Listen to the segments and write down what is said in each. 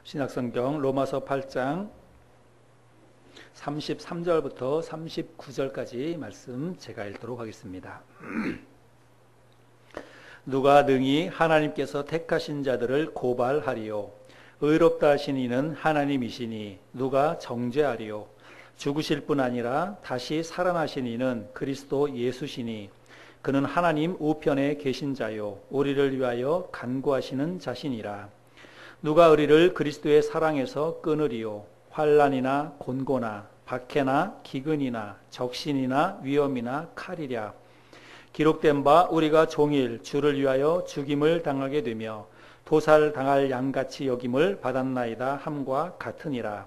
신약성경 로마서 8장 33절부터 39절까지 말씀 제가 읽도록 하겠습니다. 누가 능히 하나님께서 택하신 자들을 고발하리요? 의롭다 하신 이는 하나님이시니 누가 정죄하리요? 죽으실 뿐 아니라 다시 살아나신 이는 그리스도 예수시니 그는 하나님 우편에 계신 자요 우리를 위하여 간구하시는 자시니라. 누가 우리를 그리스도의 사랑에서 끊으리요? 환난이나 곤고나 박해나 기근이나 적신이나 위험이나 칼이랴. 기록된 바 우리가 종일 주를 위하여 죽임을 당하게 되며 도살당할 양같이 여김을 받았나이다 함과 같으니라.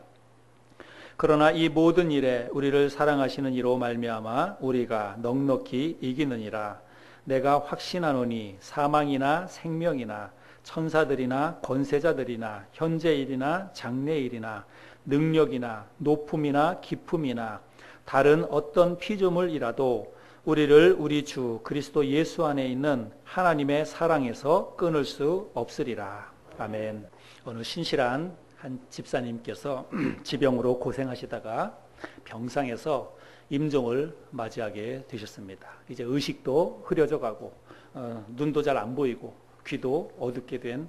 그러나 이 모든 일에 우리를 사랑하시는 이로 말미암아 우리가 넉넉히 이기느니라. 내가 확신하노니 사망이나 생명이나 천사들이나 권세자들이나 현재일이나 장래일이나 능력이나 높음이나 깊음이나 다른 어떤 피조물이라도 우리를 우리 주 그리스도 예수 안에 있는 하나님의 사랑에서 끊을 수 없으리라. 아멘. 어느 신실한 한 집사님께서 지병으로 고생하시다가 병상에서 임종을 맞이하게 되셨습니다. 이제 의식도 흐려져 가고 눈도 잘 안 보이고 귀도 어둡게 된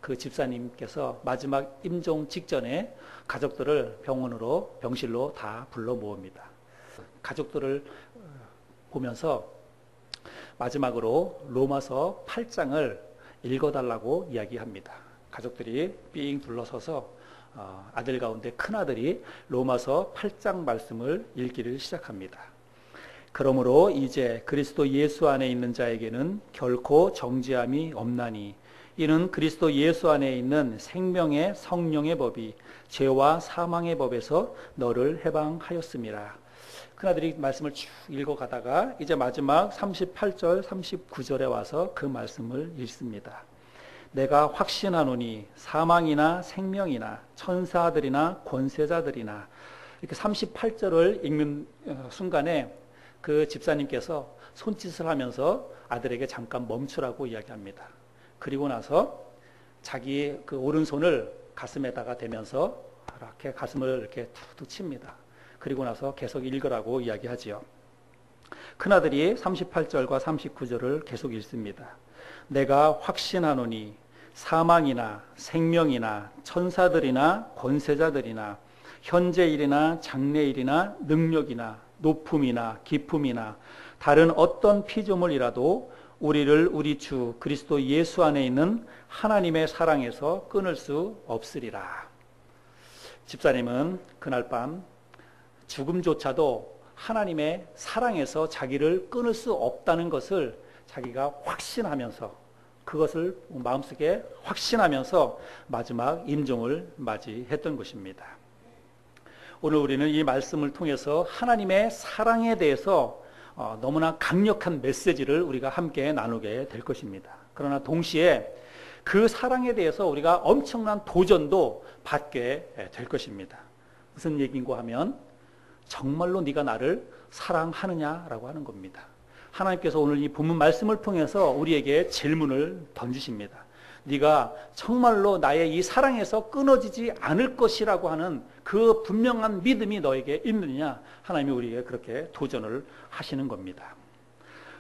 그 집사님께서 마지막 임종 직전에 가족들을 병실로 다 불러 모읍니다. 가족들을 보면서 마지막으로 로마서 8장을 읽어달라고 이야기합니다. 가족들이 삥 둘러서서 아들 가운데 큰아들이 로마서 8장 말씀을 읽기를 시작합니다. 그러므로 이제 그리스도 예수 안에 있는 자에게는 결코 정죄함이 없나니 이는 그리스도 예수 안에 있는 생명의 성령의 법이 죄와 사망의 법에서 너를 해방하였음이라. 큰아들이 말씀을 쭉 읽어가다가 이제 마지막 38절 39절에 와서 그 말씀을 읽습니다. 내가 확신하노니 사망이나 생명이나 천사들이나 권세자들이나 이렇게 38절을 읽는 순간에 그 집사님께서 손짓을 하면서 아들에게 잠깐 멈추라고 이야기합니다. 그리고 나서 자기 그 오른손을 가슴에다가 대면서 이렇게 가슴을 이렇게 툭툭 칩니다. 그리고 나서 계속 읽으라고 이야기하지요. 큰아들이 38절과 39절을 계속 읽습니다. 내가 확신하노니 사망이나 생명이나 천사들이나 권세자들이나 현재일이나 장래일이나 능력이나 높음이나 깊음이나 다른 어떤 피조물이라도 우리를 우리 주 그리스도 예수 안에 있는 하나님의 사랑에서 끊을 수 없으리라. 집사님은 그날 밤 죽음조차도 하나님의 사랑에서 자기를 끊을 수 없다는 것을 자기가 확신하면서 그것을 마음속에 확신하면서 마지막 임종을 맞이했던 것입니다. 오늘 우리는 이 말씀을 통해서 하나님의 사랑에 대해서 너무나 강력한 메시지를 우리가 함께 나누게 될 것입니다. 그러나 동시에 그 사랑에 대해서 우리가 엄청난 도전도 받게 될 것입니다. 무슨 얘기인가 하면 정말로 네가 나를 사랑하느냐라고 하는 겁니다. 하나님께서 오늘 이 본문 말씀을 통해서 우리에게 질문을 던지십니다. 네가 정말로 나의 이 사랑에서 끊어지지 않을 것이라고 하는 그 분명한 믿음이 너에게 있느냐? 하나님이 우리에게 그렇게 도전을 하시는 겁니다.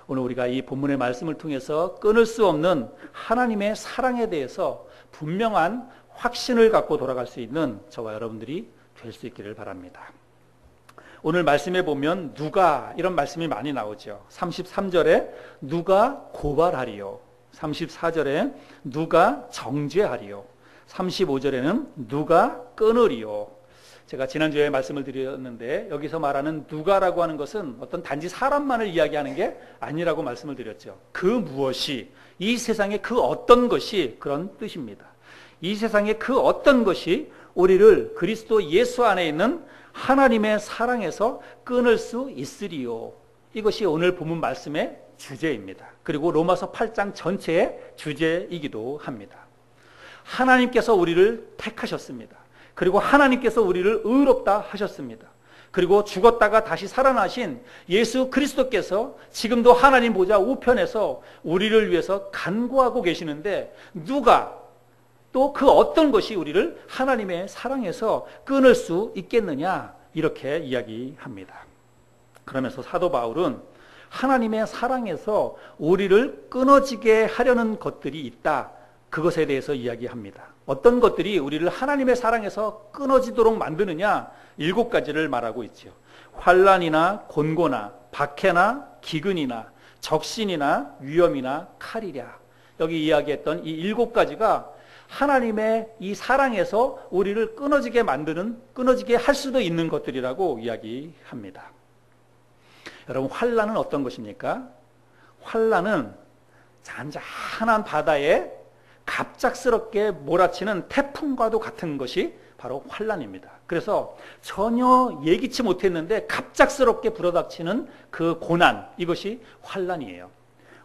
오늘 우리가 이 본문의 말씀을 통해서 끊을 수 없는 하나님의 사랑에 대해서 분명한 확신을 갖고 돌아갈 수 있는 저와 여러분들이 될 수 있기를 바랍니다. 오늘 말씀에 보면 누가 이런 말씀이 많이 나오죠. 33절에 누가 고발하리요. 34절에 누가 정죄하리요. 35절에는 누가 끊으리요. 제가 지난주에 말씀을 드렸는데 여기서 말하는 누가라고 하는 것은 어떤 단지 사람만을 이야기하는 게 아니라고 말씀을 드렸죠. 그 무엇이, 이 세상의 그 어떤 것이 그런 뜻입니다. 이 세상의 그 어떤 것이 우리를 그리스도 예수 안에 있는 하나님의 사랑에서 끊을 수 있으리요. 이것이 오늘 본문 말씀의 주제입니다. 그리고 로마서 8장 전체의 주제이기도 합니다. 하나님께서 우리를 택하셨습니다. 그리고 하나님께서 우리를 의롭다 하셨습니다. 그리고 죽었다가 다시 살아나신 예수 그리스도께서 지금도 하나님 보좌 우편에서 우리를 위해서 간구하고 계시는데 누가 또 그 어떤 것이 우리를 하나님의 사랑에서 끊을 수 있겠느냐, 이렇게 이야기합니다. 그러면서 사도 바울은 하나님의 사랑에서 우리를 끊어지게 하려는 것들이 있다, 그것에 대해서 이야기합니다. 어떤 것들이 우리를 하나님의 사랑에서 끊어지도록 만드느냐, 7가지를 말하고 있죠. 환난이나 곤고나 박해나 기근이나 적신이나 위험이나 칼이랴. 여기 이야기했던 이 7가지가 하나님의 이 사랑에서 우리를 끊어지게 만드는, 끊어지게 할 수도 있는 것들이라고 이야기합니다. 여러분, 환난은 어떤 것입니까? 환난은 잔잔한 바다에 갑작스럽게 몰아치는 태풍과도 같은 것이 바로 환난입니다. 그래서 전혀 예기치 못했는데 갑작스럽게 불어닥치는 그 고난, 이것이 환난이에요.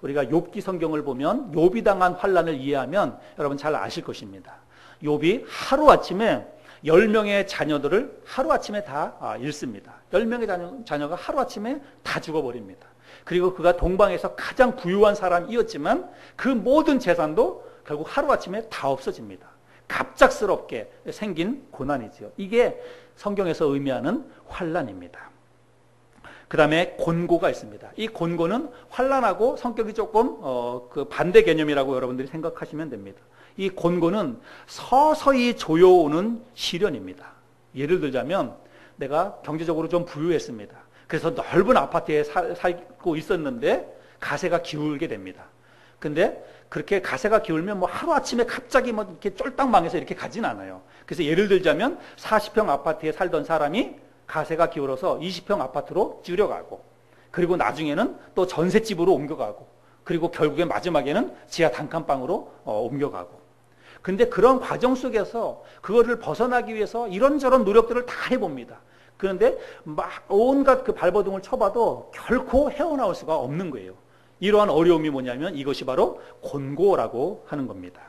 우리가 욥기 성경을 보면 욥이 당한 환난을 이해하면 여러분 잘 아실 것입니다. 욥이 하루아침에 10명의 자녀들을 하루아침에 다 잃습니다. 10명의 자녀가 하루아침에 다 죽어버립니다. 그리고 그가 동방에서 가장 부유한 사람이었지만 그 모든 재산도 결국 하루아침에 다 없어집니다. 갑작스럽게 생긴 고난이죠. 이게 성경에서 의미하는 환난입니다. 그 다음에 곤고가 있습니다. 이 곤고는 환난하고 성격이 조금 그 반대 개념이라고 여러분들이 생각하시면 됩니다. 이 곤고는 서서히 조여오는 시련입니다. 예를 들자면 내가 경제적으로 좀 부유했습니다. 그래서 넓은 아파트에 살고 있었는데 가세가 기울게 됩니다. 근데 그렇게 가세가 기울면 뭐 하루아침에 갑자기 뭐 이렇게 쫄딱 망해서 이렇게 가진 않아요. 그래서 예를 들자면 40평 아파트에 살던 사람이 가세가 기울어서 20평 아파트로 줄여가고, 그리고 나중에는 또 전셋집으로 옮겨가고, 그리고 결국에 마지막에는 지하 단칸방으로 옮겨가고. 근데 그런 과정 속에서 그거를 벗어나기 위해서 이런저런 노력들을 다 해봅니다. 그런데 막 온갖 그 발버둥을 쳐봐도 결코 헤어나올 수가 없는 거예요. 이러한 어려움이 뭐냐면 이것이 바로 곤고라고 하는 겁니다.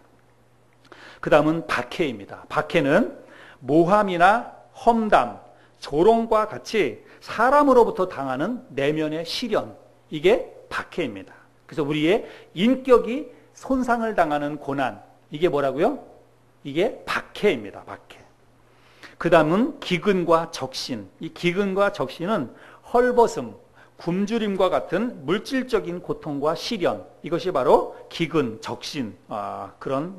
그 다음은 박해입니다. 박해는 모함이나 험담, 조롱과 같이 사람으로부터 당하는 내면의 시련, 이게 박해입니다. 그래서 우리의 인격이 손상을 당하는 고난, 이게 뭐라고요? 이게 박해입니다. 박해. 그 다음은 기근과 적신. 이 기근과 적신은 헐벗음, 굶주림과 같은 물질적인 고통과 시련, 이것이 바로 기근, 적신, 그런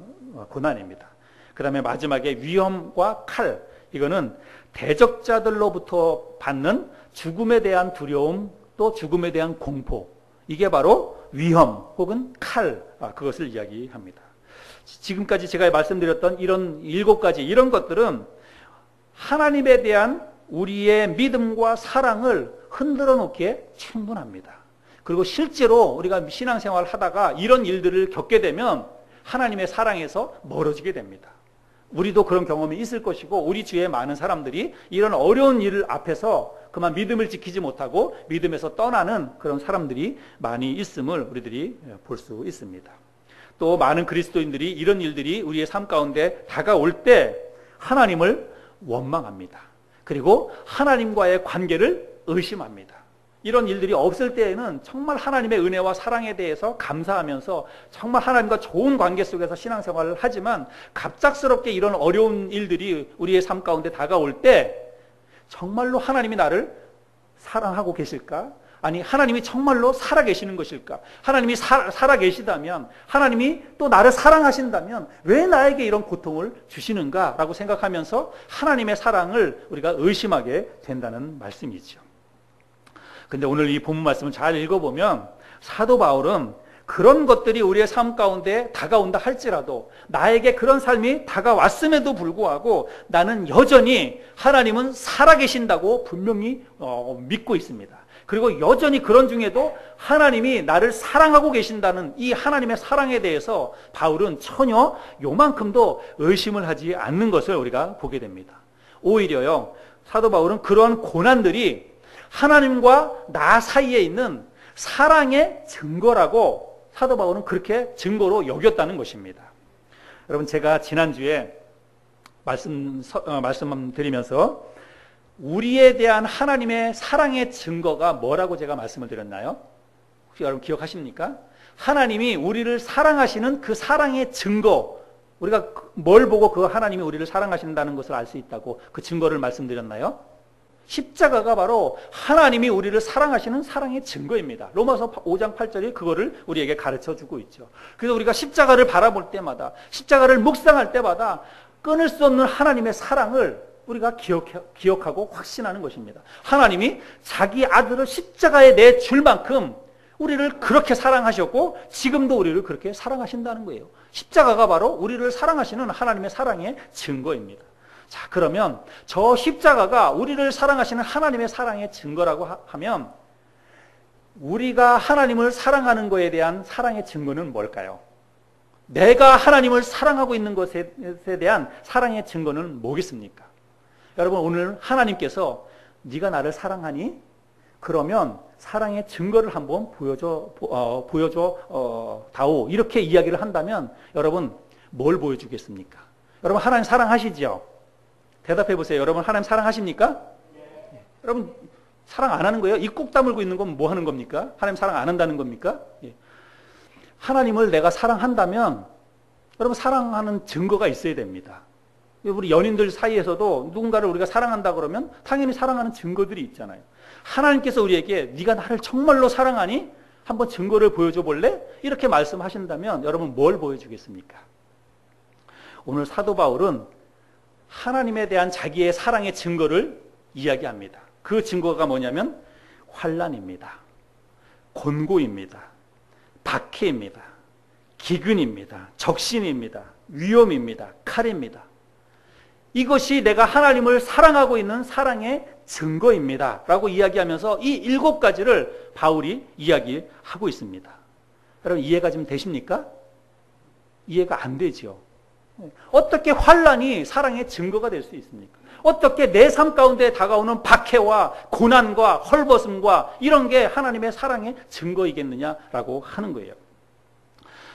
고난입니다. 그 다음에 마지막에 위험과 칼, 이거는 대적자들로부터 받는 죽음에 대한 두려움, 또 죽음에 대한 공포, 이게 바로 위험 혹은 칼, 그것을 이야기합니다. 지금까지 제가 말씀드렸던 이런 7가지, 이런 것들은 하나님에 대한 우리의 믿음과 사랑을 흔들어 놓기에 충분합니다. 그리고 실제로 우리가 신앙생활을 하다가 이런 일들을 겪게 되면 하나님의 사랑에서 멀어지게 됩니다. 우리도 그런 경험이 있을 것이고, 우리 주위에 많은 사람들이 이런 어려운 일 앞에서 그만 믿음을 지키지 못하고 믿음에서 떠나는 그런 사람들이 많이 있음을 우리들이 볼 수 있습니다. 또 많은 그리스도인들이 이런 일들이 우리의 삶 가운데 다가올 때 하나님을 원망합니다. 그리고 하나님과의 관계를 의심합니다. 이런 일들이 없을 때에는 정말 하나님의 은혜와 사랑에 대해서 감사하면서 정말 하나님과 좋은 관계 속에서 신앙생활을 하지만, 갑작스럽게 이런 어려운 일들이 우리의 삶 가운데 다가올 때 정말로 하나님이 나를 사랑하고 계실까? 아니, 하나님이 정말로 살아계시는 것일까? 하나님이 살아계시다면, 하나님이 또 나를 사랑하신다면 왜 나에게 이런 고통을 주시는가? 라고 생각하면서 하나님의 사랑을 우리가 의심하게 된다는 말씀이죠. 근데 오늘 이 본문 말씀을 잘 읽어보면 사도 바울은 그런 것들이 우리의 삶 가운데 다가온다 할지라도, 나에게 그런 삶이 다가왔음에도 불구하고 나는 여전히 하나님은 살아계신다고 분명히 믿고 있습니다. 그리고 여전히 그런 중에도 하나님이 나를 사랑하고 계신다는 이 하나님의 사랑에 대해서 바울은 전혀 요만큼도 의심을 하지 않는 것을 우리가 보게 됩니다. 오히려요, 사도 바울은 그런 고난들이 하나님과 나 사이에 있는 사랑의 증거라고 사도 바울은 그렇게 증거로 여겼다는 것입니다. 여러분, 제가 지난주에 말씀드리면서 우리에 대한 하나님의 사랑의 증거가 뭐라고 제가 말씀을 드렸나요? 혹시 여러분 기억하십니까? 하나님이 우리를 사랑하시는 그 사랑의 증거, 우리가 뭘 보고 그 하나님이 우리를 사랑하신다는 것을 알 수 있다고 그 증거를 말씀드렸나요? 십자가가 바로 하나님이 우리를 사랑하시는 사랑의 증거입니다. 로마서 5장 8절이 그거를 우리에게 가르쳐주고 있죠. 그래서 우리가 십자가를 바라볼 때마다, 십자가를 묵상할 때마다 끊을 수 없는 하나님의 사랑을 우리가 기억하고 확신하는 것입니다. 하나님이 자기 아들을 십자가에 내줄 만큼 우리를 그렇게 사랑하셨고 지금도 우리를 그렇게 사랑하신다는 거예요. 십자가가 바로 우리를 사랑하시는 하나님의 사랑의 증거입니다. 자, 그러면 저 십자가가 우리를 사랑하시는 하나님의 사랑의 증거라고 하면 우리가 하나님을 사랑하는 것에 대한 사랑의 증거는 뭘까요? 내가 하나님을 사랑하고 있는 것에 대한 사랑의 증거는 뭐겠습니까? 여러분, 오늘 하나님께서 네가 나를 사랑하니? 그러면 사랑의 증거를 한번 보여줘 다오. 이렇게 이야기를 한다면 여러분 뭘 보여주겠습니까? 여러분 하나님 사랑하시죠? 대답해 보세요. 여러분 하나님 사랑하십니까? 네. 여러분 사랑 안 하는 거예요? 입 꼭 다물고 있는 건 뭐 하는 겁니까? 하나님 사랑 안 한다는 겁니까? 예. 하나님을 내가 사랑한다면 여러분 사랑하는 증거가 있어야 됩니다. 우리 연인들 사이에서도 누군가를 우리가 사랑한다 그러면 당연히 사랑하는 증거들이 있잖아요. 하나님께서 우리에게 네가 나를 정말로 사랑하니? 한번 증거를 보여줘 볼래? 이렇게 말씀하신다면 여러분 뭘 보여주겠습니까? 오늘 사도 바울은 하나님에 대한 자기의 사랑의 증거를 이야기합니다. 그 증거가 뭐냐면 환난입니다. 곤고입니다. 박해입니다. 기근입니다. 적신입니다. 위험입니다. 칼입니다. 이것이 내가 하나님을 사랑하고 있는 사랑의 증거입니다. 라고 이야기하면서 이 7가지를 바울이 이야기하고 있습니다. 여러분 이해가 좀 되십니까? 이해가 안 되죠. 어떻게 환난이 사랑의 증거가 될 수 있습니까? 어떻게 내 삶 가운데 다가오는 박해와 고난과 헐벗음과 이런 게 하나님의 사랑의 증거이겠느냐라고 하는 거예요.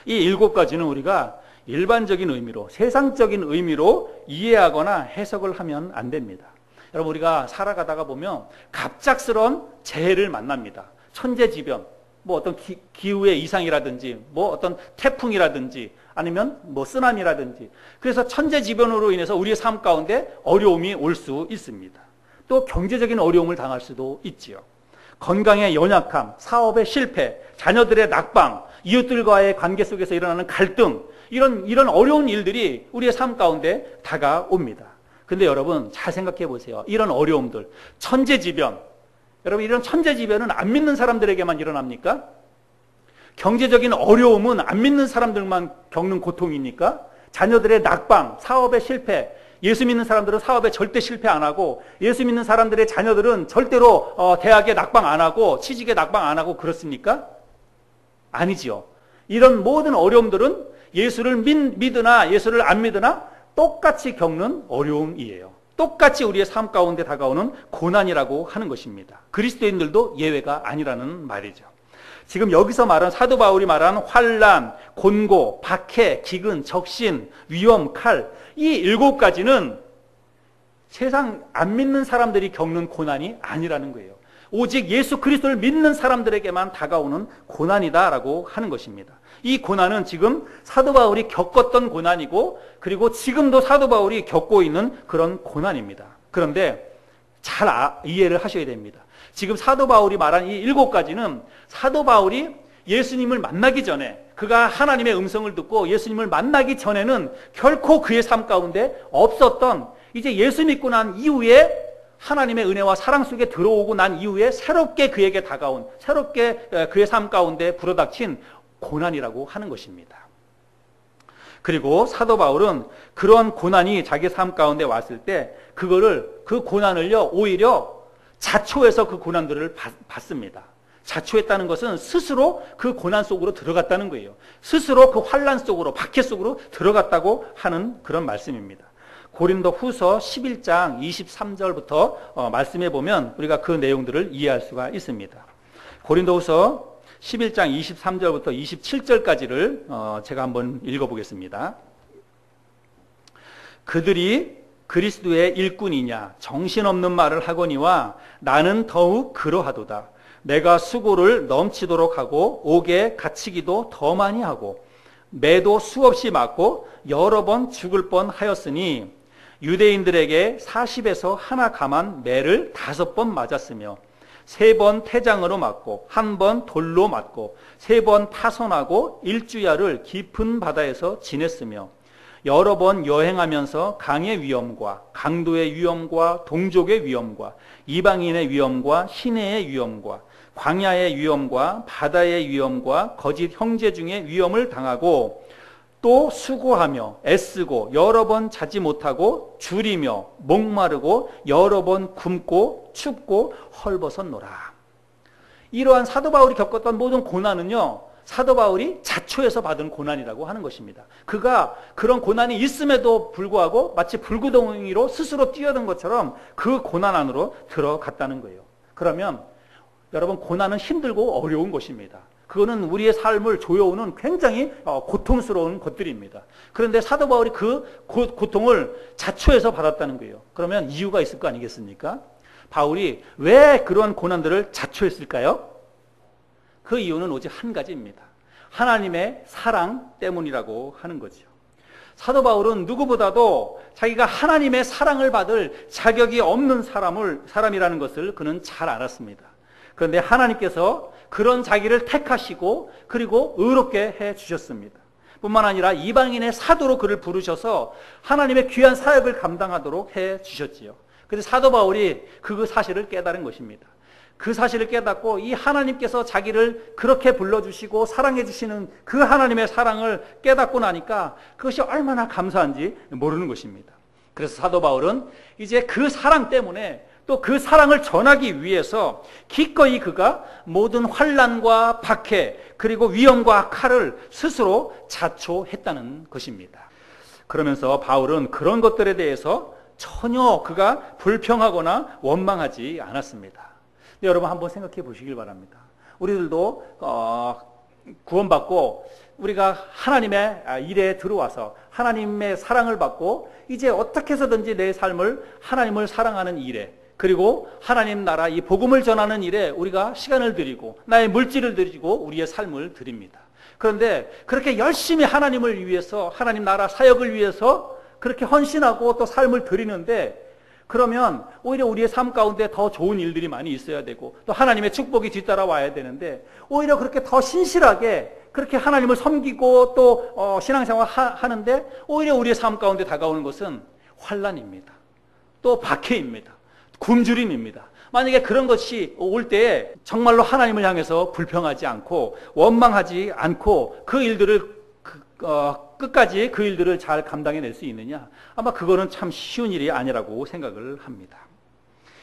이 7가지는 우리가 일반적인 의미로, 세상적인 의미로 이해하거나 해석을 하면 안 됩니다. 여러분 우리가 살아가다가 보면 갑작스러운 재해를 만납니다. 천재지변, 뭐 어떤 기후의 이상이라든지 뭐 어떤 태풍이라든지 아니면 뭐 쓰나미라든지, 그래서 천재지변으로 인해서 우리의 삶 가운데 어려움이 올 수 있습니다. 또 경제적인 어려움을 당할 수도 있지요. 건강의 연약함, 사업의 실패, 자녀들의 낙방, 이웃들과의 관계 속에서 일어나는 갈등, 이런 어려운 일들이 우리의 삶 가운데 다가옵니다. 근데 여러분 잘 생각해 보세요. 이런 어려움들, 천재지변, 여러분 이런 천재지변은 안 믿는 사람들에게만 일어납니까? 경제적인 어려움은 안 믿는 사람들만 겪는 고통입니까? 자녀들의 낙방, 사업의 실패, 예수 믿는 사람들은 사업에 절대 실패 안 하고, 예수 믿는 사람들의 자녀들은 절대로 대학에 낙방 안 하고 취직에 낙방 안 하고 그렇습니까? 아니지요. 이런 모든 어려움들은 예수를 믿으나 예수를 안 믿으나 똑같이 겪는 어려움이에요. 똑같이 우리의 삶 가운데 다가오는 고난이라고 하는 것입니다. 그리스도인들도 예외가 아니라는 말이죠. 지금 여기서 말한 사도 바울이 말한 환난, 곤고, 박해, 기근, 적신, 위험, 칼, 이 7가지는 세상 안 믿는 사람들이 겪는 고난이 아니라는 거예요. 오직 예수 그리스도를 믿는 사람들에게만 다가오는 고난이다라고 하는 것입니다. 이 고난은 지금 사도 바울이 겪었던 고난이고, 그리고 지금도 사도 바울이 겪고 있는 그런 고난입니다. 그런데 잘 이해를 하셔야 됩니다. 지금 사도 바울이 말한 이 7가지는 사도 바울이 예수님을 만나기 전에, 그가 하나님의 음성을 듣고 예수님을 만나기 전에는 결코 그의 삶 가운데 없었던, 이제 예수 믿고 난 이후에 하나님의 은혜와 사랑 속에 들어오고 난 이후에 새롭게 그에게 다가온, 새롭게 그의 삶 가운데 불어닥친 고난이라고 하는 것입니다. 그리고 사도 바울은 그런 고난이 자기 삶 가운데 왔을 때 그 고난을요 오히려 자초해서 그 고난들을 받습니다. 자초했다는 것은 스스로 그 고난 속으로 들어갔다는 거예요. 스스로 그 환난 속으로, 박해 속으로 들어갔다고 하는 그런 말씀입니다. 고린도 후서 11장 23절부터 말씀해 보면 우리가 그 내용들을 이해할 수가 있습니다. 고린도 후서 11장 23절부터 27절까지를 제가 한번 읽어보겠습니다. 그들이 그리스도의 일꾼이냐 정신없는 말을 하거니와 나는 더욱 그러하도다. 내가 수고를 넘치도록 하고 옥에 갇히기도 더 많이 하고 매도 수없이 맞고 여러 번 죽을 뻔하였으니 유대인들에게 40에서 하나 감한 매를 5번 맞았으며 3번 태장으로 맞고 1번 돌로 맞고 3번 파손하고 일주야를 깊은 바다에서 지냈으며 여러 번 여행하면서 강의 위험과 강도의 위험과 동족의 위험과 이방인의 위험과 시내의 위험과 광야의 위험과 바다의 위험과 거짓 형제 중에 위험을 당하고 또 수고하며 애쓰고 여러 번 자지 못하고 줄이며 목마르고 여러 번 굶고 춥고 헐벗었노라. 이러한 사도 바울이 겪었던 모든 고난은요, 사도 바울이 자초해서 받은 고난이라고 하는 것입니다. 그가 그런 고난이 있음에도 불구하고 마치 불구덩이로 스스로 뛰어든 것처럼 그 고난 안으로 들어갔다는 거예요. 그러면 여러분, 고난은 힘들고 어려운 것입니다. 그거는 우리의 삶을 조여오는 굉장히 고통스러운 것들입니다. 그런데 사도 바울이 그 고통을 자초해서 받았다는 거예요. 그러면 이유가 있을 거 아니겠습니까? 바울이 왜 그런 고난들을 자초했을까요? 그 이유는 오직 한 가지입니다. 하나님의 사랑 때문이라고 하는 거죠. 사도 바울은 누구보다도 자기가 하나님의 사랑을 받을 자격이 없는 사람이라는 것을 그는 잘 알았습니다. 그런데 하나님께서 그런 자기를 택하시고 그리고 의롭게 해주셨습니다. 뿐만 아니라 이방인의 사도로 그를 부르셔서 하나님의 귀한 사역을 감당하도록 해주셨지요. 그래서 사도 바울이 그 사실을 깨달은 것입니다. 그 사실을 깨닫고 이 하나님께서 자기를 그렇게 불러주시고 사랑해 주시는 그 하나님의 사랑을 깨닫고 나니까 그것이 얼마나 감사한지 모르는 것입니다. 그래서 사도 바울은 이제 그 사랑 때문에 또 그 사랑을 전하기 위해서 기꺼이 그가 모든 환난과 박해 그리고 위험과 칼을 스스로 자초했다는 것입니다. 그러면서 바울은 그런 것들에 대해서 전혀 그가 불평하거나 원망하지 않았습니다. 여러분 한번 생각해 보시길 바랍니다. 우리들도 구원받고 우리가 하나님의 일에 들어와서 하나님의 사랑을 받고 이제 어떻게 해서든지 내 삶을 하나님을 사랑하는 일에 그리고 하나님 나라 이 복음을 전하는 일에 우리가 시간을 드리고 나의 물질을 드리고 우리의 삶을 드립니다. 그런데 그렇게 열심히 하나님을 위해서 하나님 나라 사역을 위해서 그렇게 헌신하고 또 삶을 드리는데 그러면 오히려 우리의 삶 가운데 더 좋은 일들이 많이 있어야 되고 또 하나님의 축복이 뒤따라와야 되는데 오히려 그렇게 더 신실하게 그렇게 하나님을 섬기고 또 신앙생활 하는데 오히려 우리의 삶 가운데 다가오는 것은 환난입니다. 또 박해입니다. 굶주림입니다. 만약에 그런 것이 올 때에 정말로 하나님을 향해서 불평하지 않고 원망하지 않고 그 일들을 끝까지 그 일들을 잘 감당해낼 수 있느냐? 아마 그거는 참 쉬운 일이 아니라고 생각을 합니다.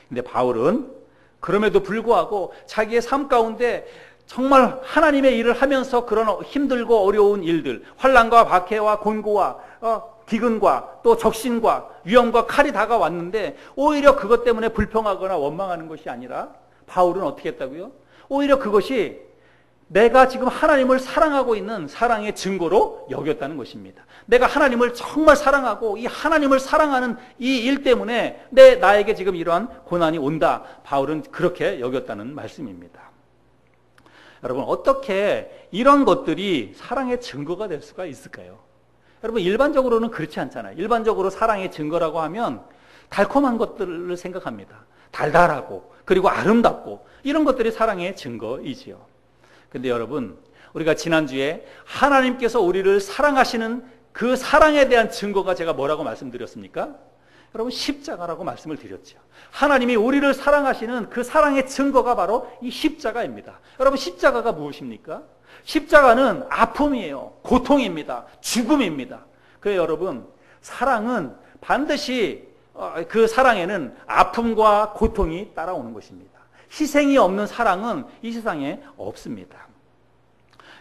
근데 바울은 그럼에도 불구하고 자기의 삶 가운데 정말 하나님의 일을 하면서 그런 힘들고 어려운 일들, 환난과 박해와 곤고와 기근과 또 적신과 위험과 칼이 다가왔는데 오히려 그것 때문에 불평하거나 원망하는 것이 아니라 바울은 어떻게 했다고요? 오히려 그것이 내가 지금 하나님을 사랑하고 있는 사랑의 증거로 여겼다는 것입니다. 내가 하나님을 정말 사랑하고 이 하나님을 사랑하는 이 일 때문에 나에게 지금 이러한 고난이 온다. 바울은 그렇게 여겼다는 말씀입니다. 여러분, 어떻게 이런 것들이 사랑의 증거가 될 수가 있을까요? 여러분, 일반적으로는 그렇지 않잖아요. 일반적으로 사랑의 증거라고 하면 달콤한 것들을 생각합니다. 달달하고 그리고 아름답고 이런 것들이 사랑의 증거이지요. 근데 여러분, 우리가 지난주에 하나님께서 우리를 사랑하시는 그 사랑에 대한 증거가 제가 뭐라고 말씀드렸습니까? 여러분, 십자가라고 말씀을 드렸죠. 하나님이 우리를 사랑하시는 그 사랑의 증거가 바로 이 십자가입니다. 여러분, 십자가가 무엇입니까? 십자가는 아픔이에요. 고통입니다. 죽음입니다. 그래서 여러분, 사랑은 반드시 그 사랑에는 아픔과 고통이 따라오는 것입니다. 희생이 없는 사랑은 이 세상에 없습니다.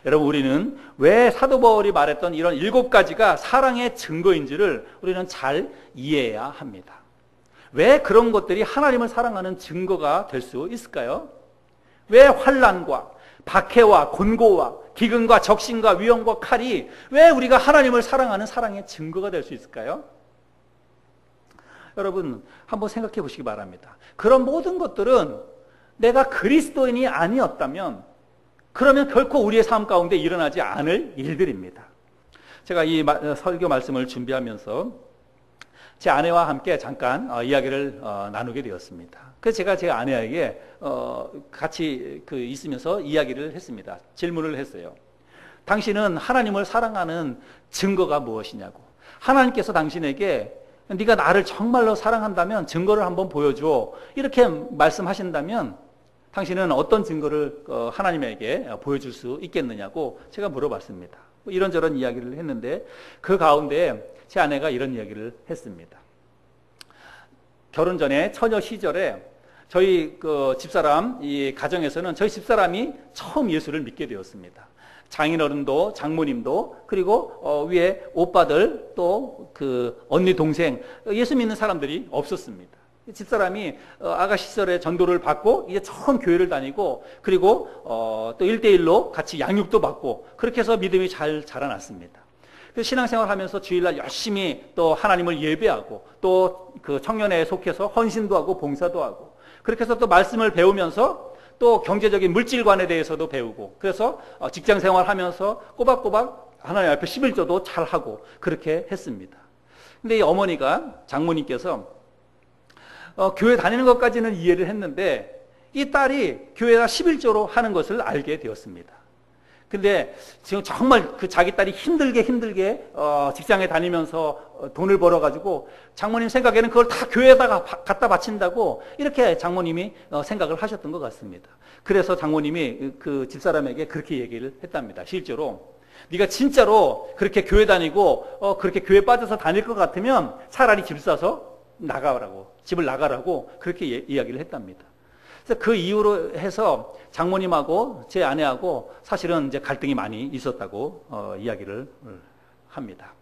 여러분, 우리는 왜 사도 바울이 말했던 이런 7가지가 사랑의 증거인지를 우리는 잘 이해해야 합니다. 왜 그런 것들이 하나님을 사랑하는 증거가 될 수 있을까요? 왜 환난과 박해와 곤고와 기근과 적신과 위험과 칼이 왜 우리가 하나님을 사랑하는 사랑의 증거가 될 수 있을까요? 여러분, 한번 생각해 보시기 바랍니다. 그런 모든 것들은 내가 그리스도인이 아니었다면 그러면 결코 우리의 삶 가운데 일어나지 않을 일들입니다. 제가 이 설교 말씀을 준비하면서 제 아내와 함께 잠깐 이야기를 나누게 되었습니다. 그래서 제가 제 아내에게 같이 있으면서 이야기를 했습니다. 질문을 했어요. 당신은 하나님을 사랑하는 증거가 무엇이냐고. 하나님께서 당신에게 네가 나를 정말로 사랑한다면 증거를 한번 보여줘, 이렇게 말씀하신다면 당신은 어떤 증거를 하나님에게 보여줄 수 있겠느냐고 제가 물어봤습니다. 이런저런 이야기를 했는데 그 가운데 제 아내가 이런 이야기를 했습니다. 결혼 전에 처녀 시절에 저희 집사람 이 가정에서는 저희 집사람이 처음 예수를 믿게 되었습니다. 장인어른도 장모님도 그리고 위에 오빠들 또 언니 동생 예수 믿는 사람들이 없었습니다. 집사람이 아가 시절에 전도를 받고 이제 처음 교회를 다니고 그리고 또 1대1로 같이 양육도 받고 그렇게 해서 믿음이 잘 자라났습니다. 신앙생활 하면서 주일날 열심히 또 하나님을 예배하고 또 그 청년회에 속해서 헌신도 하고 봉사도 하고 그렇게 해서 또 말씀을 배우면서 또 경제적인 물질관에 대해서도 배우고 그래서 직장생활 하면서 꼬박꼬박 하나님 앞에 11조도 잘하고 그렇게 했습니다. 근데 이 어머니가 장모님께서 교회 다니는 것까지는 이해를 했는데 이 딸이 교회가 11조로 하는 것을 알게 되었습니다. 근데 지금 정말 자기 딸이 힘들게 직장에 다니면서 돈을 벌어가지고 장모님 생각에는 그걸 다 교회에다가 갖다 바친다고 이렇게 장모님이 생각을 하셨던 것 같습니다. 그래서 장모님이 그 집사람에게 그렇게 얘기를 했답니다. 실제로 네가 진짜로 그렇게 교회 다니고 그렇게 교회 빠져서 다닐 것 같으면 차라리 집 사서 나가라고, 집을 나가라고 그렇게 이야기를 했답니다. 그래서 그 이후로 해서 장모님하고 제 아내하고 사실은 이제 갈등이 많이 있었다고 이야기를 합니다.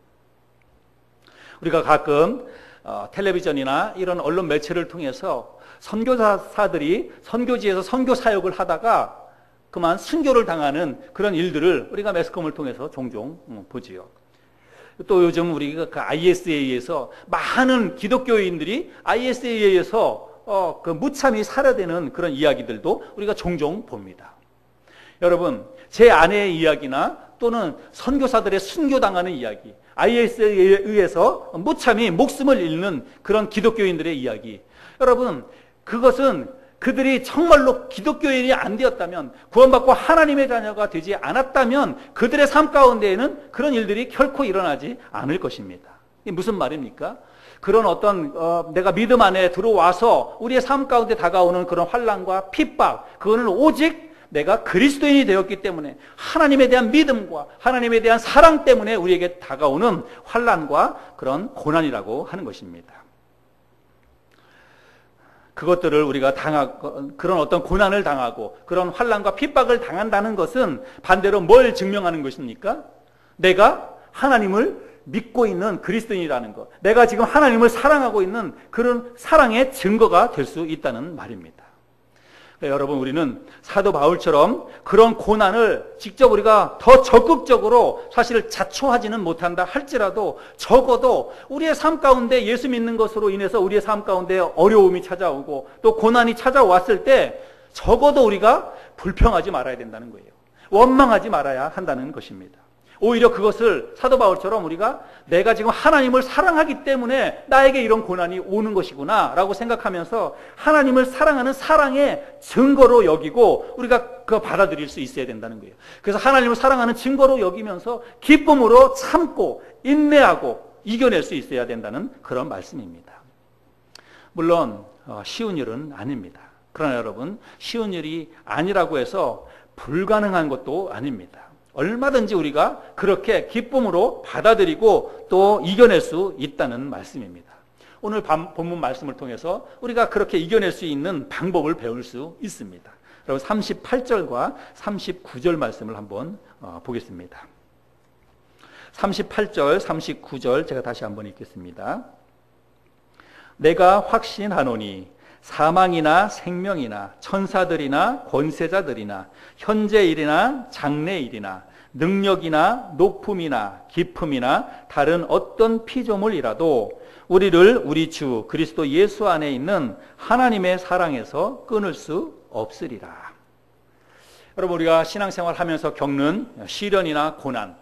우리가 가끔 텔레비전이나 이런 언론 매체를 통해서 선교사들이 선교지에서 선교 사역을 하다가 그만 순교를 당하는 그런 일들을 우리가 매스컴을 통해서 종종 보지요. 또 요즘 우리가 그 IS에 의해서 많은 기독교인들이 IS에 의해서 무참히 살해되는 그런 이야기들도 우리가 종종 봅니다. 여러분, 제 아내의 이야기나 또는 선교사들의 순교당하는 이야기, IS에 의해서 무참히 목숨을 잃는 그런 기독교인들의 이야기, 여러분, 그것은 그들이 정말로 기독교인이 안 되었다면, 구원받고 하나님의 자녀가 되지 않았다면 그들의 삶 가운데에는 그런 일들이 결코 일어나지 않을 것입니다. 이게 무슨 말입니까? 그런 어떤 내가 믿음 안에 들어와서 우리의 삶 가운데 다가오는 그런 환난과 핍박, 그거는 오직 내가 그리스도인이 되었기 때문에 하나님에 대한 믿음과 하나님에 대한 사랑 때문에 우리에게 다가오는 환난과 그런 고난이라고 하는 것입니다. 그것들을 우리가 그런 어떤 고난을 당하고 그런 환난과 핍박을 당한다는 것은 반대로 뭘 증명하는 것입니까? 내가 하나님을 믿고 있는 그리스도인이라는 것, 내가 지금 하나님을 사랑하고 있는 그런 사랑의 증거가 될 수 있다는 말입니다. 여러분, 우리는 사도 바울처럼 그런 고난을 직접 우리가 더 적극적으로 사실 자초하지는 못한다 할지라도 적어도 우리의 삶 가운데 예수 믿는 것으로 인해서 우리의 삶 가운데 어려움이 찾아오고 또 고난이 찾아왔을 때 적어도 우리가 불평하지 말아야 된다는 거예요. 원망하지 말아야 한다는 것입니다. 오히려 그것을 사도 바울처럼 우리가 내가 지금 하나님을 사랑하기 때문에 나에게 이런 고난이 오는 것이구나 라고 생각하면서 하나님을 사랑하는 사랑의 증거로 여기고 우리가 그거 받아들일 수 있어야 된다는 거예요. 그래서 하나님을 사랑하는 증거로 여기면서 기쁨으로 참고 인내하고 이겨낼 수 있어야 된다는 그런 말씀입니다. 물론 쉬운 일은 아닙니다. 그러나 여러분, 쉬운 일이 아니라고 해서 불가능한 것도 아닙니다. 얼마든지 우리가 그렇게 기쁨으로 받아들이고 또 이겨낼 수 있다는 말씀입니다. 오늘 본문 말씀을 통해서 우리가 그렇게 이겨낼 수 있는 방법을 배울 수 있습니다. 여러분, 38절과 39절 말씀을 한번 보겠습니다. 38절, 39절 제가 다시 한번 읽겠습니다. 내가 확신하노니 사망이나 생명이나 천사들이나 권세자들이나 현재일이나 장래일이나 능력이나 높음이나 깊음이나 다른 어떤 피조물이라도 우리를 우리 주 그리스도 예수 안에 있는 하나님의 사랑에서 끊을 수 없으리라. 여러분, 우리가 신앙생활 하면서 겪는 시련이나 고난,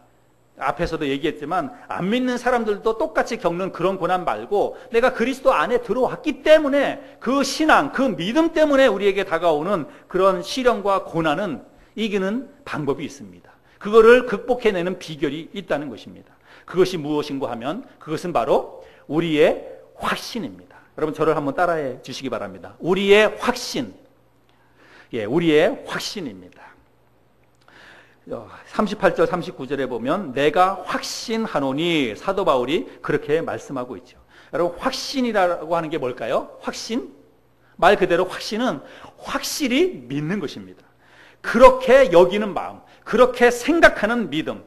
앞에서도 얘기했지만 안 믿는 사람들도 똑같이 겪는 그런 고난 말고 내가 그리스도 안에 들어왔기 때문에 그 신앙, 그 믿음 때문에 우리에게 다가오는 그런 시련과 고난은 이기는 방법이 있습니다. 그거를 극복해내는 비결이 있다는 것입니다. 그것이 무엇인가 하면 그것은 바로 우리의 확신입니다. 여러분 저를 한번 따라해 주시기 바랍니다. 우리의 확신. 예, 우리의 확신입니다. 38절 39절에 보면 내가 확신하노니 사도 바울이 그렇게 말씀하고 있죠. 여러분 확신이라고 하는 게 뭘까요? 확신? 말 그대로 확신은 확실히 믿는 것입니다. 그렇게 여기는 마음, 그렇게 생각하는 믿음.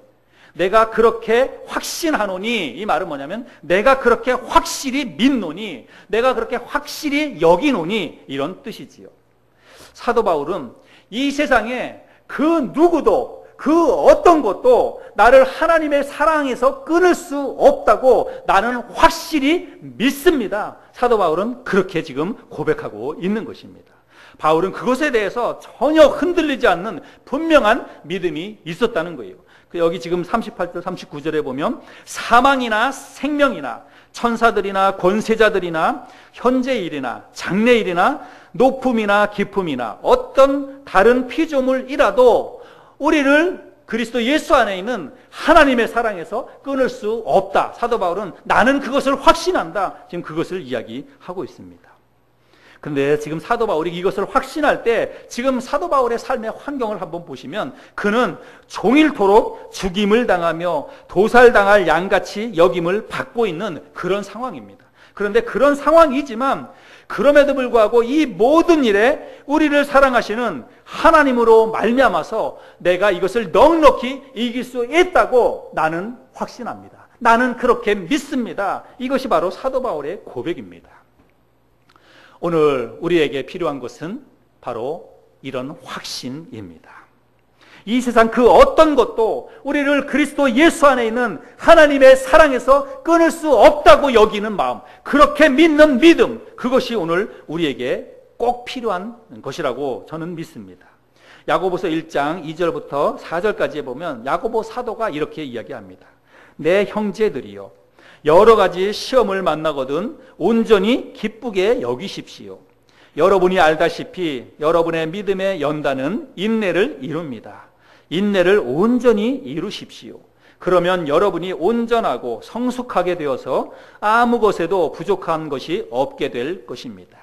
내가 그렇게 확신하노니, 이 말은 뭐냐면 내가 그렇게 확실히 믿노니, 내가 그렇게 확실히 여기노니, 이런 뜻이지요. 사도 바울은 이 세상에 그 누구도 그 어떤 것도 나를 하나님의 사랑에서 끊을 수 없다고 나는 확실히 믿습니다. 사도 바울은 그렇게 지금 고백하고 있는 것입니다. 바울은 그것에 대해서 전혀 흔들리지 않는 분명한 믿음이 있었다는 거예요. 여기 지금 38절 39절에 보면 사망이나 생명이나 천사들이나 권세자들이나 현재일이나 장래일이나 높음이나 깊음이나 어떤 다른 피조물이라도 우리를 그리스도 예수 안에 있는 하나님의 사랑에서 끊을 수 없다. 사도 바울은 나는 그것을 확신한다. 지금 그것을 이야기하고 있습니다. 그런데 지금 사도 바울이 이것을 확신할 때 지금 사도 바울의 삶의 환경을 한번 보시면 그는 종일토록 죽임을 당하며 도살당할 양같이 여김을 받고 있는 그런 상황입니다. 그런데 그런 상황이지만 그럼에도 불구하고 이 모든 일에 우리를 사랑하시는 하나님으로 말미암아서 내가 이것을 넉넉히 이길 수 있다고 나는 확신합니다. 나는 그렇게 믿습니다. 이것이 바로 사도 바울의 고백입니다. 오늘 우리에게 필요한 것은 바로 이런 확신입니다. 이 세상 그 어떤 것도 우리를 그리스도 예수 안에 있는 하나님의 사랑에서 끊을 수 없다고 여기는 마음, 그렇게 믿는 믿음, 그것이 오늘 우리에게 꼭 필요한 것이라고 저는 믿습니다. 야고보서 1장 2절부터 4절까지에 보면 야고보 사도가 이렇게 이야기합니다. 내 형제들이여, 여러 가지 시험을 만나거든 온전히 기쁘게 여기십시오. 여러분이 알다시피 여러분의 믿음의 연단은 인내를 이룹니다. 인내를 온전히 이루십시오. 그러면 여러분이 온전하고 성숙하게 되어서 아무 것에도 부족한 것이 없게 될 것입니다.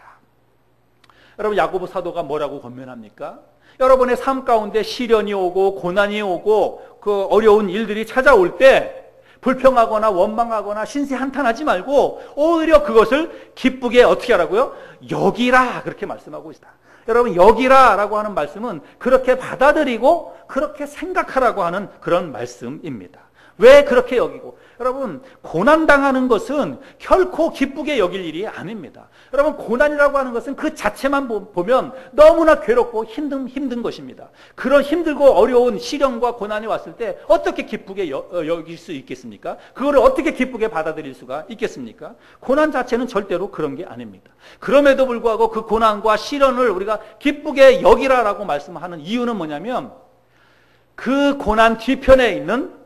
여러분 야고보 사도가 뭐라고 권면합니까? 여러분의 삶 가운데 시련이 오고 고난이 오고 그 어려운 일들이 찾아올 때 불평하거나 원망하거나 신세한탄하지 말고 오히려 그것을 기쁘게 어떻게 하라고요? 여기라, 그렇게 말씀하고 있다. 여러분 여기라 라고 하는 말씀은 그렇게 받아들이고 그렇게 생각하라고 하는 그런 말씀입니다. 왜 그렇게 여기고? 여러분 고난당하는 것은 결코 기쁘게 여길 일이 아닙니다. 여러분 고난이라고 하는 것은 그 자체만 보면 너무나 괴롭고 힘든 것입니다. 그런 힘들고 어려운 시련과 고난이 왔을 때 어떻게 기쁘게 여길 수 있겠습니까? 그거를 어떻게 기쁘게 받아들일 수가 있겠습니까? 고난 자체는 절대로 그런 게 아닙니다. 그럼에도 불구하고 그 고난과 시련을 우리가 기쁘게 여기라라고 말씀하는 이유는 뭐냐면 그 고난 뒤편에 있는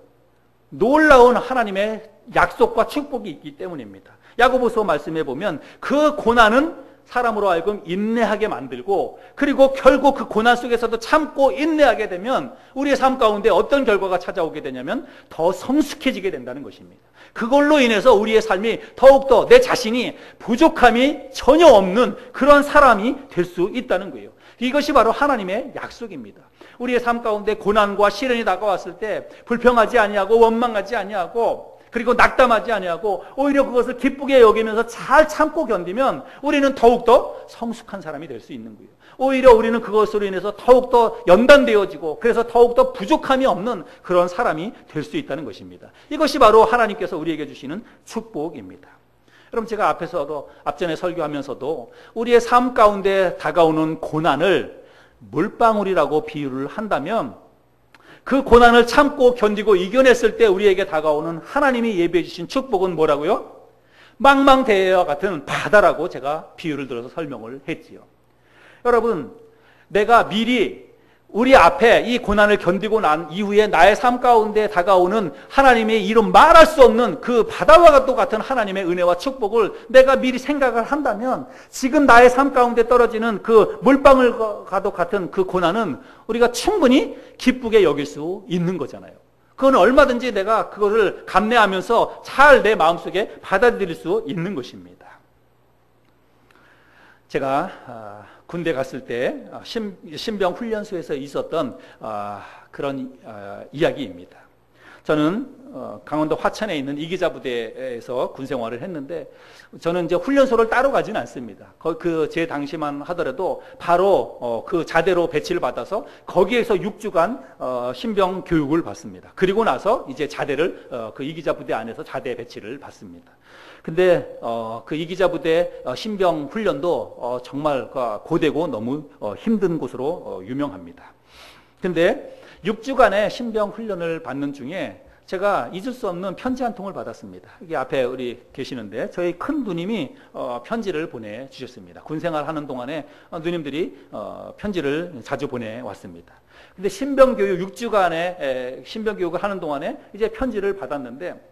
놀라운 하나님의 약속과 축복이 있기 때문입니다. 야고보서 말씀해 보면 그 고난은 사람으로 하여금 인내하게 만들고 그리고 결국 그 고난 속에서도 참고 인내하게 되면 우리의 삶 가운데 어떤 결과가 찾아오게 되냐면 더 성숙해지게 된다는 것입니다. 그걸로 인해서 우리의 삶이 더욱더 내 자신이 부족함이 전혀 없는 그런 사람이 될 수 있다는 거예요. 이것이 바로 하나님의 약속입니다. 우리의 삶 가운데 고난과 시련이 다가왔을 때 불평하지 아니하고 원망하지 아니하고 그리고 낙담하지 아니하고 오히려 그것을 기쁘게 여기면서 잘 참고 견디면 우리는 더욱더 성숙한 사람이 될 수 있는 거예요. 오히려 우리는 그것으로 인해서 더욱더 연단되어지고 그래서 더욱더 부족함이 없는 그런 사람이 될 수 있다는 것입니다. 이것이 바로 하나님께서 우리에게 주시는 축복입니다. 여러분 제가 앞전에 설교하면서도 우리의 삶 가운데 다가오는 고난을 물방울이라고 비유를 한다면 그 고난을 참고 견디고 이겨냈을 때 우리에게 다가오는 하나님이 예비해 주신 축복은 뭐라고요? 망망대해와 같은 바다라고 제가 비유를 들어서 설명을 했지요. 여러분 내가 미리 우리 앞에 이 고난을 견디고 난 이후에 나의 삶 가운데 다가오는 하나님의 이런 말할 수 없는 그 바다와 같은 하나님의 은혜와 축복을 내가 미리 생각을 한다면 지금 나의 삶 가운데 떨어지는 그 물방울과도 같은 그 고난은 우리가 충분히 기쁘게 여길 수 있는 거잖아요. 그건 얼마든지 내가 그거를 감내하면서 잘 내 마음속에 받아들일 수 있는 것입니다. 제가 군대 갔을 때 신병 훈련소에서 있었던 그런 이야기입니다. 저는 강원도 화천에 있는 이기자 부대에서 군 생활을 했는데 저는 이제 훈련소를 따로 가지는 않습니다. 제 당시만 하더라도 바로 그 자대로 배치를 받아서 거기에서 6주간 신병 교육을 받습니다. 그리고 나서 이제 자대를 그 이기자 부대 안에서 자대 배치를 받습니다. 근데 그 이기자 부대 신병 훈련도 정말 고되고 너무 힘든 곳으로 유명합니다. 근데 6주간의 신병 훈련을 받는 중에 제가 잊을 수 없는 편지 한 통을 받았습니다. 여기 앞에 우리 계시는데 저희 큰 누님이 편지를 보내주셨습니다. 군생활 하는 동안에 누님들이 편지를 자주 보내왔습니다. 근데 신병교육 6주간의 신병교육을 하는 동안에 이제 편지를 받았는데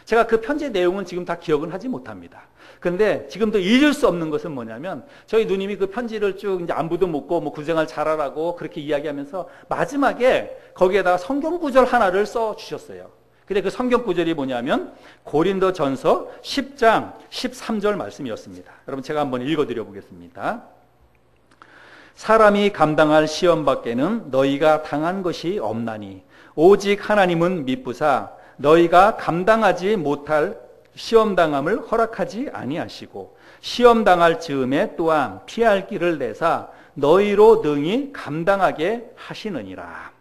제가 그 편지의 내용은 지금 다 기억은 하지 못합니다. 그런데 지금도 잊을 수 없는 것은 뭐냐면 저희 누님이 그 편지를 쭉 이제 안부도 묻고 뭐 군생활 잘하라고 그렇게 이야기하면서 마지막에 거기에다가 성경 구절 하나를 써 주셨어요. 근데 그 성경 구절이 뭐냐면 고린도전서 10장 13절 말씀이었습니다. 여러분 제가 한번 읽어드려 보겠습니다. 사람이 감당할 시험 밖에는 너희가 당한 것이 없나니 오직 하나님은 미쁘사 너희가 감당하지 못할 시험당함을 허락하지 아니하시고 시험당할 즈음에 또한 피할 길을 내사 너희로 능히 감당하게 하시느니라.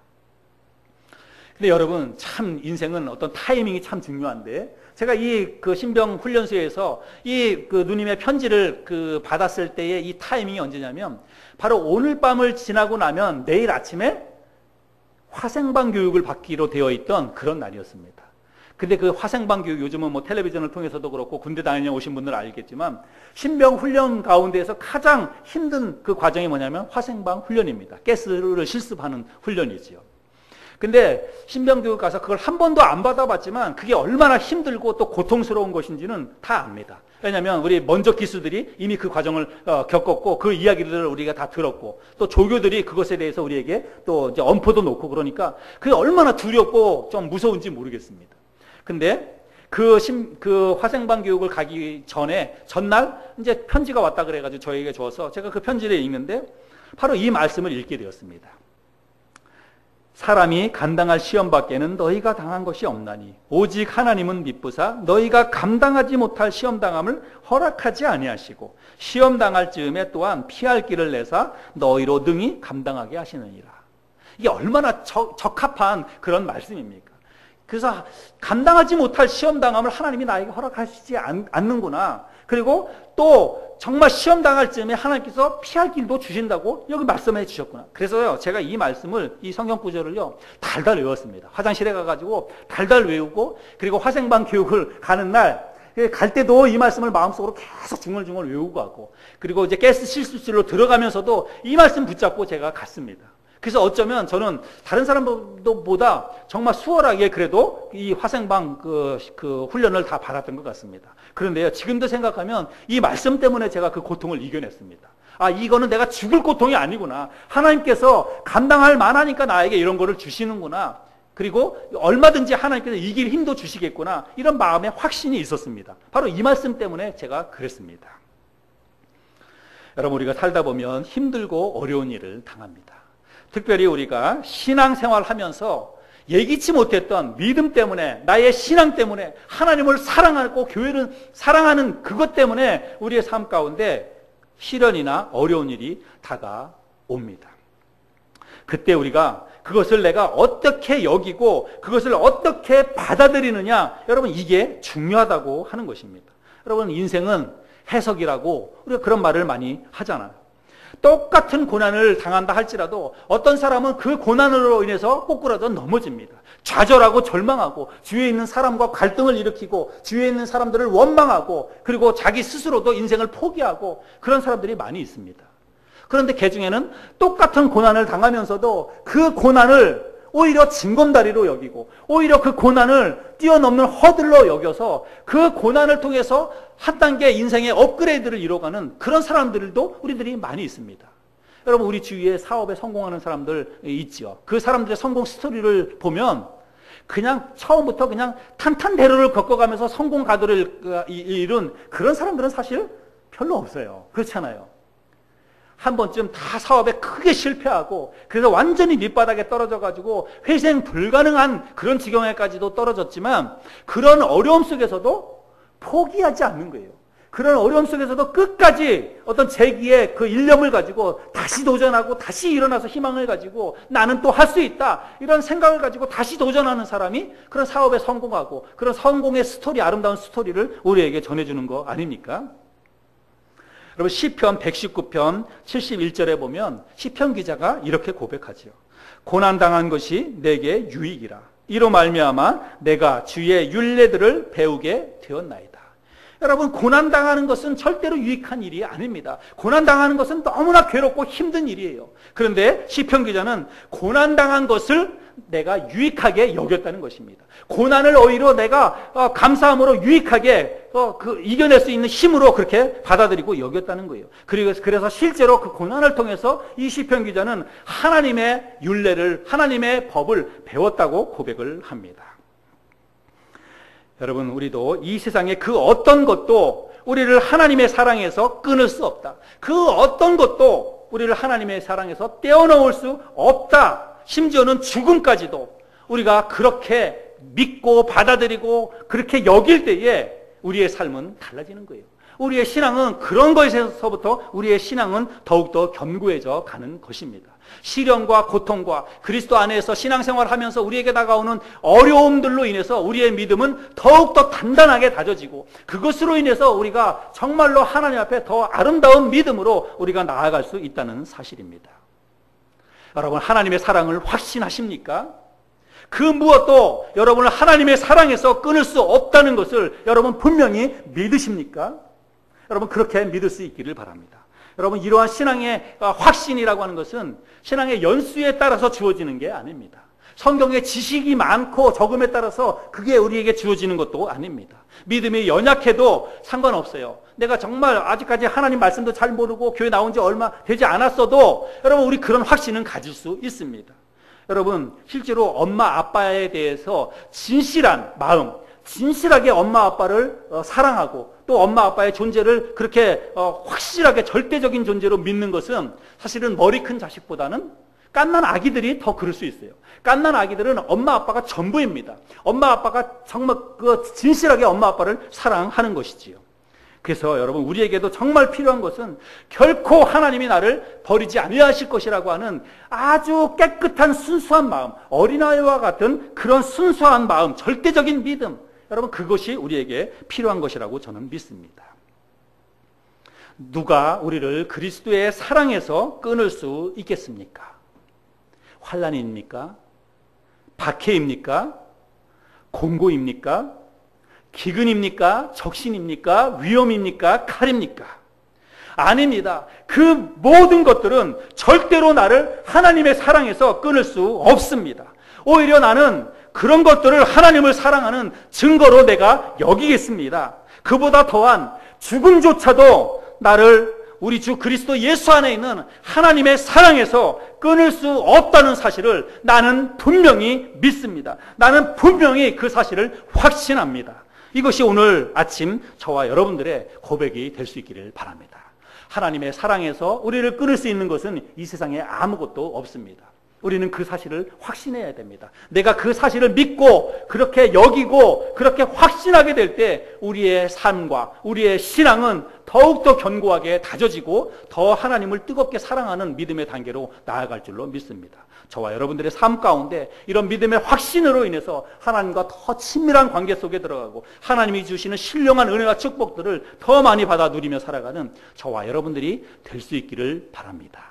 근데 여러분 참 인생은 어떤 타이밍이 참 중요한데 제가 이 그 신병 훈련소에서 이 그 누님의 편지를 그 받았을 때의 이 타이밍이 언제냐면 바로 오늘 밤을 지나고 나면 내일 아침에 화생방 교육을 받기로 되어 있던 그런 날이었습니다. 근데 그 화생방 교육 요즘은 뭐 텔레비전을 통해서도 그렇고 군대 다녀오신 분들은 알겠지만 신병 훈련 가운데에서 가장 힘든 그 과정이 뭐냐면 화생방 훈련입니다. 가스를 실습하는 훈련이지요. 근데 신병 교육 가서 그걸 한 번도 안 받아봤지만 그게 얼마나 힘들고 또 고통스러운 것인지는 다 압니다. 왜냐하면 우리 먼저 기수들이 이미 그 과정을 겪었고 그 이야기들을 우리가 다 들었고 또 조교들이 그것에 대해서 우리에게 또 이제 엄포도 놓고 그러니까 그게 얼마나 두렵고 좀 무서운지 모르겠습니다. 근데 그 화생방 교육을 가기 전에 전날 이제 편지가 왔다 그래가지고 저에게 줘서 제가 그 편지를 읽는데 바로 이 말씀을 읽게 되었습니다. 사람이 감당할 시험 밖에는 너희가 당한 것이 없나니 오직 하나님은 미쁘사 너희가 감당하지 못할 시험 당함을 허락하지 아니하시고 시험 당할 즈음에 또한 피할 길을 내사 너희로 능히 감당하게 하시느니라. 이게 얼마나 적합한 그런 말씀입니까? 그래서 감당하지 못할 시험당함을 하나님이 나에게 허락하시지 않는구나. 그리고 또 정말 시험당할 즈음에 하나님께서 피할 길도 주신다고 여기 말씀해 주셨구나. 그래서요 제가 이 말씀을 이 성경 구절을요 달달 외웠습니다. 화장실에 가가지고 달달 외우고 그리고 화생방 교육을 가는 날 갈 때도 이 말씀을 마음속으로 계속 중얼중얼 외우고 가고 그리고 이제 가스 실습실로 들어가면서도 이 말씀 붙잡고 제가 갔습니다. 그래서 어쩌면 저는 다른 사람보다 정말 수월하게 그래도 이 화생방 그 훈련을 다 받았던 것 같습니다. 그런데요, 지금도 생각하면 이 말씀 때문에 제가 그 고통을 이겨냈습니다. 아, 이거는 내가 죽을 고통이 아니구나. 하나님께서 감당할 만하니까 나에게 이런 거를 주시는구나. 그리고 얼마든지 하나님께서 이길 힘도 주시겠구나. 이런 마음의 확신이 있었습니다. 바로 이 말씀 때문에 제가 그랬습니다. 여러분, 우리가 살다 보면 힘들고 어려운 일을 당합니다. 특별히 우리가 신앙생활 하면서 예기치 못했던 믿음 때문에 나의 신앙 때문에 하나님을 사랑하고 교회를 사랑하는 그것 때문에 우리의 삶 가운데 시련이나 어려운 일이 다가옵니다. 그때 우리가 그것을 내가 어떻게 여기고 그것을 어떻게 받아들이느냐, 여러분 이게 중요하다고 하는 것입니다. 여러분 인생은 해석이라고 우리가 그런 말을 많이 하잖아요. 똑같은 고난을 당한다 할지라도 어떤 사람은 그 고난으로 인해서 꼬꾸라져 넘어집니다. 좌절하고 절망하고 주위에 있는 사람과 갈등을 일으키고 주위에 있는 사람들을 원망하고 그리고 자기 스스로도 인생을 포기하고 그런 사람들이 많이 있습니다. 그런데 그 중에는 똑같은 고난을 당하면서도 그 고난을 오히려 징검다리로 여기고 오히려 그 고난을 뛰어넘는 허들로 여겨서 그 고난을 통해서 한 단계 인생의 업그레이드를 이뤄가는 그런 사람들도 우리들이 많이 있습니다. 여러분, 우리 주위에 사업에 성공하는 사람들 있지요. 그 사람들의 성공 스토리를 보면 그냥 처음부터 그냥 탄탄대로를 겪어가면서 성공 가도를 이룬 그런 사람들은 사실 별로 없어요. 그렇잖아요. 한 번쯤 다 사업에 크게 실패하고 그래서 완전히 밑바닥에 떨어져가지고 회생 불가능한 그런 지경에까지도 떨어졌지만 그런 어려움 속에서도 포기하지 않는 거예요. 그런 어려움 속에서도 끝까지 어떤 재기의 그 일념을 가지고 다시 도전하고 다시 일어나서 희망을 가지고 나는 또 할 수 있다 이런 생각을 가지고 다시 도전하는 사람이 그런 사업에 성공하고 그런 성공의 스토리, 아름다운 스토리를 우리에게 전해주는 거 아닙니까? 여러분, 시편 119편 71절에 보면 시편 기자가 이렇게 고백하지요. 고난당한 것이 내게 유익이라. 이로 말미암아 내가 주의 율례들을 배우게 되었나이다. 여러분, 고난당하는 것은 절대로 유익한 일이 아닙니다. 고난당하는 것은 너무나 괴롭고 힘든 일이에요. 그런데 시편 기자는 고난당한 것을 내가 유익하게 여겼다는 것입니다. 고난을 오히려 내가 감사함으로 유익하게 이겨낼 수 있는 힘으로 그렇게 받아들이고 여겼다는 거예요. 그래서 실제로 그 고난을 통해서 이 시편 기자는 하나님의 율례를, 하나님의 법을 배웠다고 고백을 합니다. 여러분, 우리도 이 세상의 그 어떤 것도 우리를 하나님의 사랑에서 끊을 수 없다. 그 어떤 것도 우리를 하나님의 사랑에서 떼어놓을 수 없다. 심지어는 죽음까지도 우리가 그렇게 믿고 받아들이고 그렇게 여길 때에 우리의 삶은 달라지는 거예요. 우리의 신앙은 그런 것에서부터 우리의 신앙은 더욱더 견고해져 가는 것입니다. 시련과 고통과 그리스도 안에서 신앙생활을 하면서 우리에게 다가오는 어려움들로 인해서 우리의 믿음은 더욱더 단단하게 다져지고 그것으로 인해서 우리가 정말로 하나님 앞에 더 아름다운 믿음으로 우리가 나아갈 수 있다는 사실입니다. 여러분, 하나님의 사랑을 확신하십니까? 그 무엇도 여러분을 하나님의 사랑에서 끊을 수 없다는 것을 여러분 분명히 믿으십니까? 여러분, 그렇게 믿을 수 있기를 바랍니다. 여러분, 이러한 신앙의 확신이라고 하는 것은 신앙의 연수에 따라서 주어지는 게 아닙니다. 성경의 지식이 많고 적음에 따라서 그게 우리에게 주어지는 것도 아닙니다. 믿음이 연약해도 상관없어요. 내가 정말 아직까지 하나님 말씀도 잘 모르고 교회 나온 지 얼마 되지 않았어도 여러분, 우리 그런 확신은 가질 수 있습니다. 여러분, 실제로 엄마 아빠에 대해서 진실한 마음, 진실하게 엄마 아빠를 사랑하고 또 엄마 아빠의 존재를 그렇게 확실하게 절대적인 존재로 믿는 것은 사실은 머리 큰 자식보다는 갓난 아기들이 더 그럴 수 있어요. 갓난 아기들은 엄마 아빠가 전부입니다. 엄마 아빠가 정말 진실하게 엄마 아빠를 사랑하는 것이지요. 그래서 여러분, 우리에게도 정말 필요한 것은 결코 하나님이 나를 버리지 아니하실 것이라고 하는 아주 깨끗한 순수한 마음, 어린아이와 같은 그런 순수한 마음, 절대적인 믿음, 여러분, 그것이 우리에게 필요한 것이라고 저는 믿습니다. 누가 우리를 그리스도의 사랑에서 끊을 수 있겠습니까? 환난입니까? 박해입니까? 공고입니까? 기근입니까? 적신입니까? 위험입니까? 칼입니까? 아닙니다. 그 모든 것들은 절대로 나를 하나님의 사랑에서 끊을 수 없습니다. 오히려 나는 그런 것들을 하나님을 사랑하는 증거로 내가 여기겠습니다. 그보다 더한 죽음조차도 나를 우리 주 그리스도 예수 안에 있는 하나님의 사랑에서 끊을 수 없다는 사실을 나는 분명히 믿습니다. 나는 분명히 그 사실을 확신합니다. 이것이 오늘 아침 저와 여러분들의 고백이 될 수 있기를 바랍니다. 하나님의 사랑에서 우리를 끊을 수 있는 것은 이 세상에 아무것도 없습니다. 우리는 그 사실을 확신해야 됩니다. 내가 그 사실을 믿고 그렇게 여기고 그렇게 확신하게 될 때 우리의 삶과 우리의 신앙은 더욱더 견고하게 다져지고 더 하나님을 뜨겁게 사랑하는 믿음의 단계로 나아갈 줄로 믿습니다. 저와 여러분들의 삶 가운데 이런 믿음의 확신으로 인해서 하나님과 더 친밀한 관계 속에 들어가고 하나님이 주시는 신령한 은혜와 축복들을 더 많이 받아 누리며 살아가는 저와 여러분들이 될 수 있기를 바랍니다.